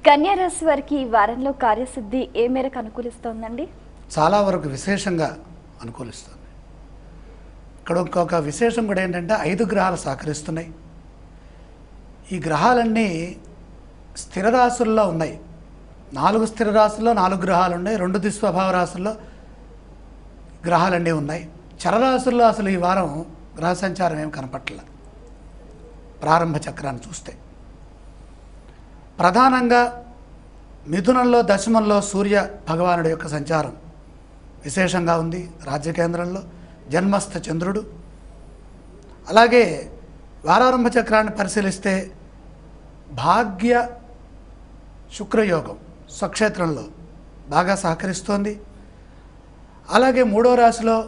కన్యా రాశి వారికి ఈ వారంలో కార్యసిద్ధి ఏ మేరకు అనుకూలిస్తోందండి? చాలా వరకు విశేషంగా అనుకూలిస్తుంది. ఇక్కడ ఇంకొక విశేషం కూడా ఏంటంటే 5 గ్రహాలు సహకరిస్తున్నాయి. ఈ గ్రహాలన్నీ స్థిర రాశుల్లో ఉన్నాయి. 4 స్థిర రాశుల్లో 4 గ్రహాలు ఉన్నాయి. 2 దుస్వభావ రాశుల్లో గ్రహాలన్నీ ఉన్నాయి. చరరాశుల్లో అసలు ఈ వారం గ్రహ సంచారం ఏం కనపట్ల ప్రారంభ చక్రాన్ని చూస్తే. ప్రధానంగా మిథునంలో దశమంలో సూర్య భగవానుడి యొక్క సంచారం విశేషంగా ఉంది. రాజ్యకేంద్రంలో జన్మస్థ చంద్రుడు. అలాగే వారారంభ చక్రాన్ని పరిశీలిస్తే భాగ్య శుక్రయోగం స్వక్షేత్రంలో బాగా సహకరిస్తోంది. అలాగే 3వ రాశిలో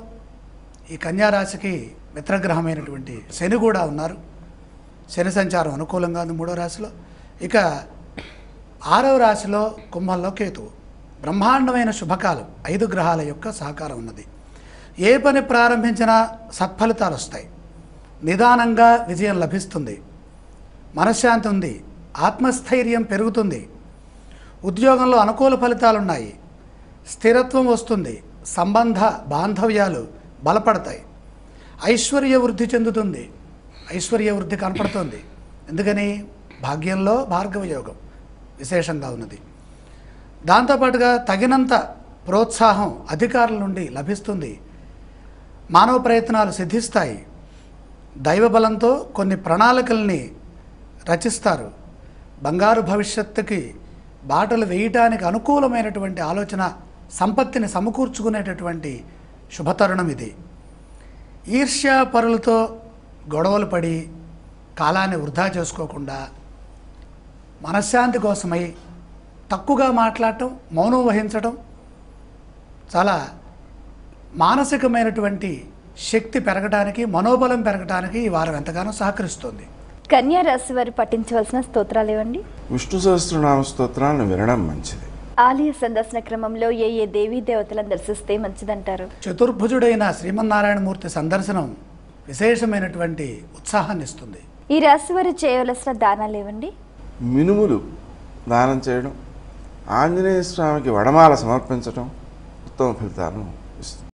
ఈ కన్యా రాశికి మిత్రగ్రహమైనటువంటి శని కూడా ఉన్నారు. శని సంచారం అనుకూలంగా ఉంది 3వ రాశిలో. ఇక 6వ రాశిలో కుంభంలో కేతువు. బ్రహ్మాండమైన శుభకాలం. 5 గ్రహాల యొక్క సహకారం ఉన్నది. ఏ పని ప్రారంభించినా సత్ఫలితాలు వస్తాయి. నిదానంగా విజయం లభిస్తుంది. మనశ్శాంతి ఉంది. ఆత్మస్థైర్యం పెరుగుతుంది. ఉద్యోగంలో అనుకూల ఫలితాలు ఉన్నాయి. స్థిరత్వం వస్తుంది. సంబంధ బాంధవ్యాలు బలపడతాయి. ఐశ్వర్య వృద్ధి చెందుతుంది. ఐశ్వర్య వృద్ధి కనపడుతుంది. ఎందుకని? భాగ్యంలో భార్గవ యోగం విశేషంగా ఉన్నది. దాంతోపాటుగా తగినంత ప్రోత్సాహం అధికారుల నుండి లభిస్తుంది. మానవ ప్రయత్నాలు సిద్ధిస్తాయి. దైవబలంతో కొన్ని ప్రణాళికల్ని రచిస్తారు. బంగారు భవిష్యత్తుకి బాటలు వేయటానికి అనుకూలమైనటువంటి ఆలోచన సంపత్తిని సమకూర్చుకునేటటువంటి శుభతరుణం ఇది. ఈర్ష్యాపరులతో గొడవలు పడి కాలాన్ని వృధా చేసుకోకుండా మనశ్శాంతి కోసమై తక్కువగా మాట్లాడటం, మౌనం వహించటం చాలా మానసికమైనటువంటి శక్తి పెరగడానికి, మనోబలం పెరగడానికి ఈ వారం ఎంతగానో సహకరిస్తుంది. కన్యా రాశి వారు పఠించవలసిన స్తోత్రాలు ఏవండి? విష్ణు సహస్రనామ స్తోత్రాలను వినడం మంచిది. ఆలయ సందర్శన క్రమంలో ఏ దేవీ దేవతలను దర్శిస్తే మంచిదంటారు? చతుర్భుజుడైన శ్రీమన్నారాయణమూర్తి సందర్శనం విశేషమైనటువంటి ఉత్సాహాన్ని ఇస్తుంది. ఈ రాశి వారు చేయవలసిన దానాలు ఏవండి? మినుములు దానం చేయడం, ఆంజనేయ స్వామికి వడమాల సమర్పించడం ఉత్తమ ఫలితాలను ఇస్తుంది.